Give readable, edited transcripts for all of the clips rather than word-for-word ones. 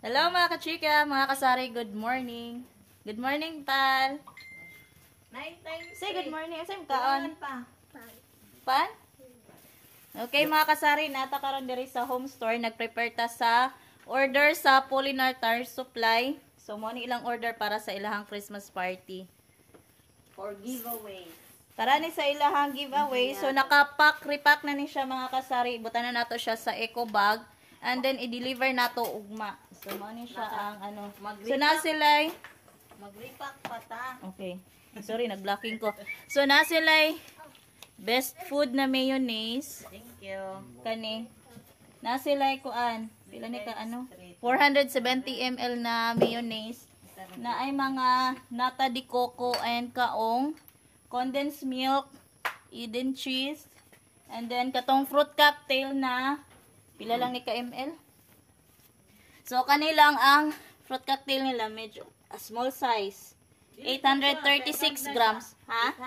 Hello mga kachika, mga kasari, good morning. Good morning, Pal. 9 times Say good 3. morning. Asam kaon? Pa. Pan? Okay mga kasari, nata karon diri sa home store. Nag-prepare ta sa order sa Polinar Tire Supply. So, mo ni ilang order para sa ilahang Christmas party. For giveaway. Tara ni sa ilahang giveaway. So, nakapack, repack na ni siya mga kasari. Butan na nato siya sa eco bag. And then, i-deliver nato ugma. So, mo ni siya ang ano. So, na sila'y Mag-repack pa ta. okay. Sorry, nag-blocking ko. So, na sila'y best food na mayonnaise. Thank you. Kani. Na sila'y kuan. Pila ni ka ano? 470 ml na mayonnaise. Na ay mga nata de coco and kaong. Condensed milk. Eden cheese. And then katong fruit cocktail na pila lang ni ka ml. So, kanilang ang fruit cocktail nila medyo small size. 836 grams. Ha?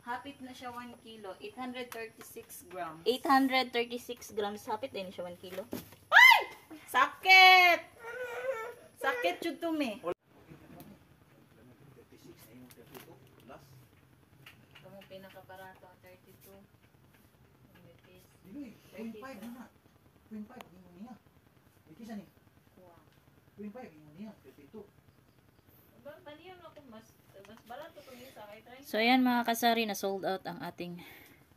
Hapit na siya 1 kilo. 836 grams. 836 grams. Hapit din siya 1 kilo. Ay! Sakit! Sakit yun to me. Itong pinakabarato, 32. Dili, 0.5 na. 0.5 ingon niya. Ikisa ni. 0.5 ingon niya, 32. Baliyan ako mas barato to isa kay try. So, ayan mga kasari, na sold out ang ating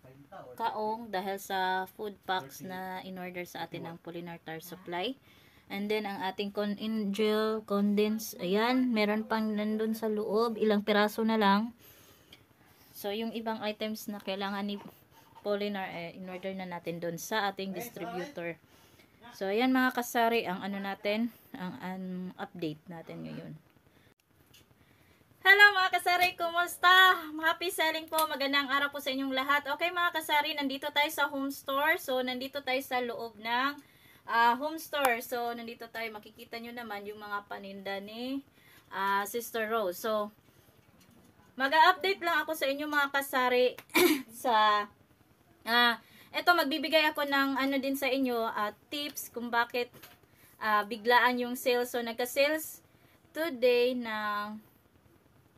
50 or kaong dahil sa food packs na in-order sa atin ng Polinar Tire Supply. And then, ang ating angel condense, ayan, meron pang nandun sa loob, ilang piraso na lang. So, yung ibang items na kailangan ni Polinar, in-order na natin dun sa ating distributor. So, ayan mga kasari, ang ano natin, ang update natin ngayon. Hello mga kasari, kumusta? Happy selling po, magandang araw po sa inyong lahat. Okay mga kasari, nandito tayo sa home store. So, nandito tayo sa loob ng home store. So, nandito tayo, makikita nyo naman yung mga paninda ni Sister Rose. So, mag-update lang ako sa inyo mga kasari sa eto, magbibigay ako ng ano din sa inyo, tips kung bakit biglaan yung sales. So, nagka-sales today ng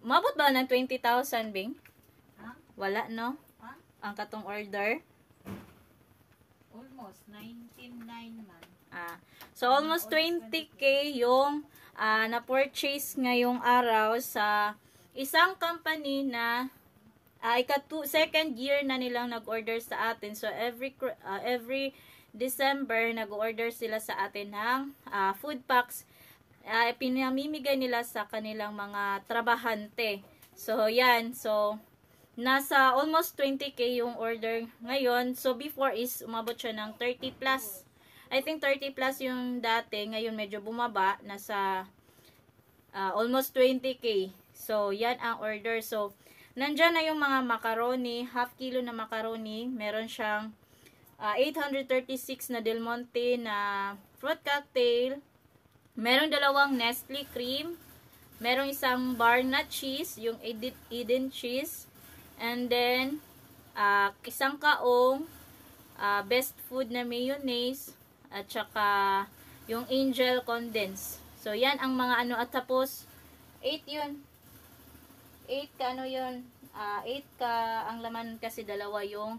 umabot ba ng 20,000, Bing? Ha? Wala, no? Ha? Ang katong order. Almost 19.9 man. So, almost 20k yung na-purchase ngayong araw sa isang company na second year na nilang nag-order sa atin. So, every December, nag-order sila sa atin ng food packs. Pinamimigay nila sa kanilang mga trabahante. So, yan. So, nasa almost 20k yung order ngayon. So, before is umabot siya ng 30 plus. I think 30 plus yung dati. Ngayon medyo bumaba. Nasa almost 20k. So, yan ang order. So, nandyan na yung mga macaroni. Half kilo na macaroni. Meron siyang 836 na Del Monte na fruit cocktail. Merong dalawang Nestle cream. Merong isang bar na cheese, yung Eden cheese. And then, isang kaong best food na mayonnaise. At saka, yung angel condense. So, yan ang mga ano. At tapos, 8 yun. 8 ka ano yun. 8 ka, ang laman kasi dalawa yung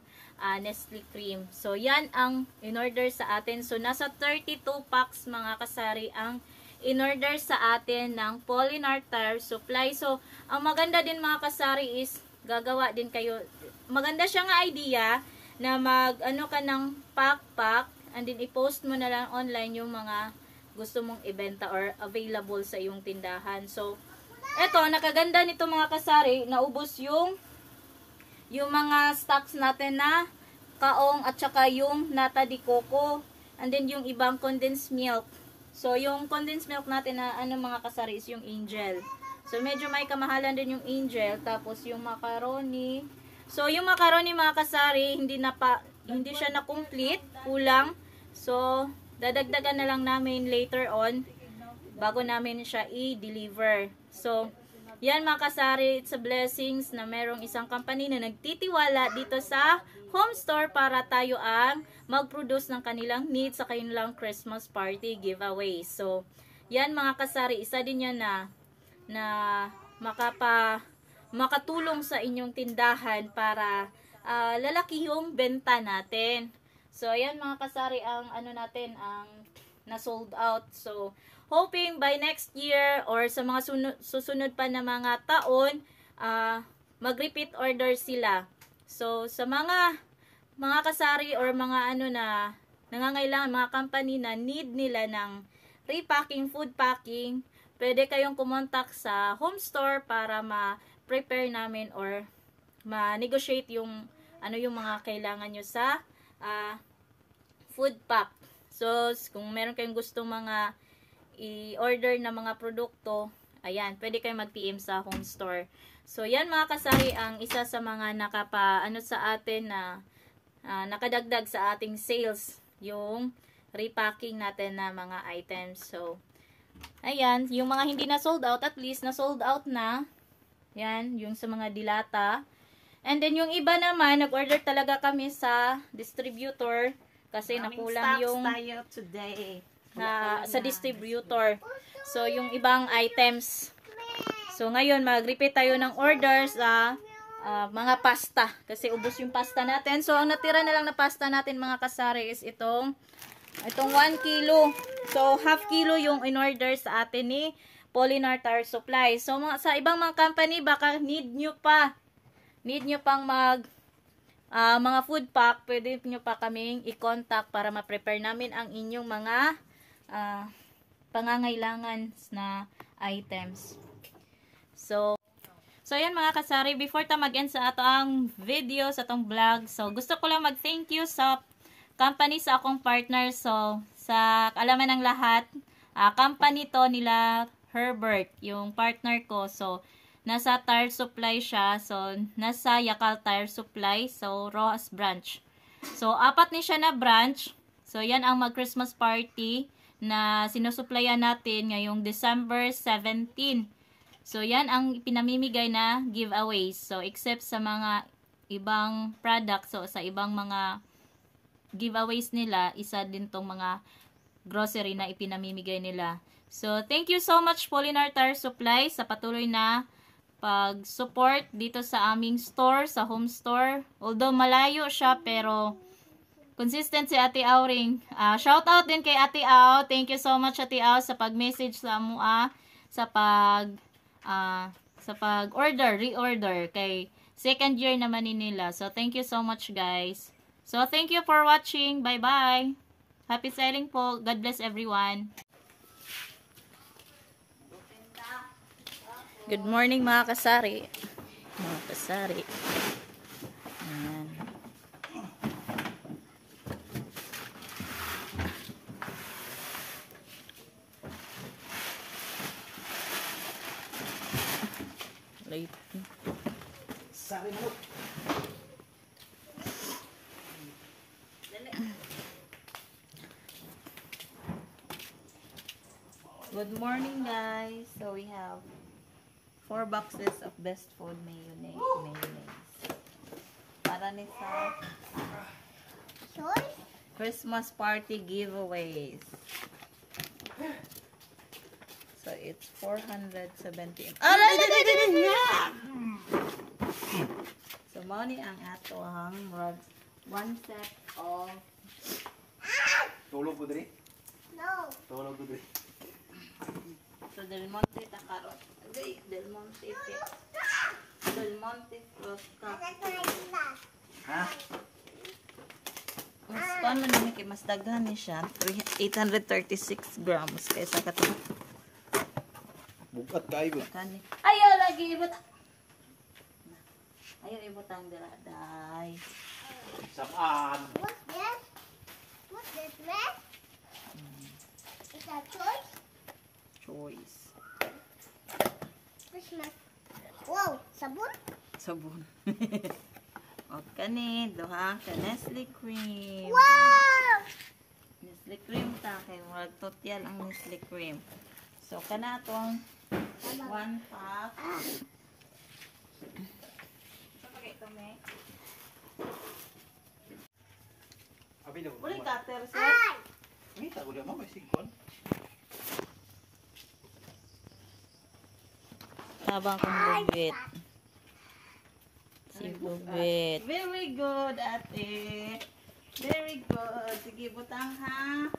Nestle cream. So, yan ang in-order sa atin. So, nasa 32 packs mga kasari ang in-order sa atin ng Polinar Tire Supply. So, ang maganda din mga kasari is gagawa din kayo. Maganda siyang idea na mag-ano ka ng pack-pack and then i-post mo na lang online yung mga gusto mong ibenta or available sa iyong tindahan. So, eto, nakaganda nito mga kasari, naubos yung mga stocks natin na kaong at saka yung nata de coco and then yung ibang condensed milk. So, yung condensed milk natin na ano mga kasari is yung angel. So, medyo may kamahalan din yung angel. Tapos, yung macaroni. So, yung macaroni mga kasari, hindi siya na-complete. Kulang. So, dadagdagan na lang namin later on bago namin siya i-deliver. So, yan mga kasari, it's a blessings na merong isang company na nagtitiwala dito sa home store para tayo ang mag-produce ng kanilang needs sa kanilang Christmas party giveaway. So, yan mga kasari, isa din yan na makatulong sa inyong tindahan para lalaki yung benta natin. So, ayan mga kasari ang ano natin, ang na sold out. So, hoping by next year or sa mga susunod pa na mga taon, mag-repeat order sila. So, sa mga kasari or mga ano na nangangailangan, mga company na need nila ng repacking, food packing, pwede kayong kumontak sa home store para ma-prepare namin or ma-negotiate yung ano yung mga kailangan nyo sa food pack. So, kung meron kayong gustong mga i-order na mga produkto, ayan, pwede kayong mag-PM sa home store. So, yan mga kasari ang isa sa mga nakapaano sa atin na nakadagdag sa ating sales, yung repacking natin na mga items. So, ayan, yung mga hindi na sold out, at least na sold out na. Yan, yung sa mga dilata. And then, yung iba naman, nag-order talaga kami sa distributor kasi nakulang yung tayo today. sa distributor. So, yung ibang items. So, ngayon, mag-repeat tayo ng orders sa mga pasta. Kasi ubos yung pasta natin. So, ang natira na lang na pasta natin mga kasari is itong 1 kilo. So, half kilo yung in-order sa atin ni Polinar Tire Supply. So, sa ibang mga company, baka need nyo pang mga food pack, pwede nyo pa kaming i-contact para ma-prepare namin ang inyong mga pangangailangan na items. So yan mga kasari, before ta mag-end sa atong video, sa atong vlog, so gusto ko lang mag-thank you sa company sa akong partner. So, sa alaman ng lahat, company to nila Herbert, yung partner ko. So, nasa tire supply siya. So, nasa Yacal Tire Supply. So, Rojas branch. So, 4 ni siya na branch. So, yan ang mag-Christmas party na sinusuplayan natin ngayong December 17. So, yan ang pinamimigay na giveaways. So, except sa mga ibang products, so sa ibang mga giveaways nila, isa din tong mga grocery na ipinamimigay nila. So, thank you so much Polinar Tire Supply sa patuloy na pag-support dito sa aming store, sa home store. Although malayo siya, pero consistent si Ate Auring. Shout out din kay Ate Au. Thank you so much Ate Au sa pag-message sa mua, sa pag-order, reorder kay second year naman nila. So, thank you so much guys. So, thank you for watching. Bye-bye. Happy selling po. God bless everyone. Good morning mga kasari. Mga kasari. Ayan. Late. Sari mo. Good morning guys. So we have 4 boxes of Best Food mayonnaise. Para ni sa Christmas party giveaways. So it's 470. So mao ni ang ato ang rods. 1 set of Tulog ko diri. No. Tulog ko diri. so Del Monte ta carrot. Del Monte pe. Del Monte Frosca. Ha? Mas paano naman kay mas daghan ni siya. 836 grams kaysa kato. Bukat kayo. Kani. Ayaw lagi ibot. Ayaw ibot ang daladay. Sapaan. What's this? What's this, man? Is that choice? Choice. Christmas. Wow, sabon? Sabon. O kani, duha ka Nestle cream. Wow! Nestle cream ta kay murag totyal ang Nestle cream. So kana tong 1 pack. So pagay ito me. Abi daw. Uli cutter sir. Ay! Ngita ko diya mo may sigkon. tabang kong bubit. Si bubit. Very good, ate. Very good. Sige, butang ha.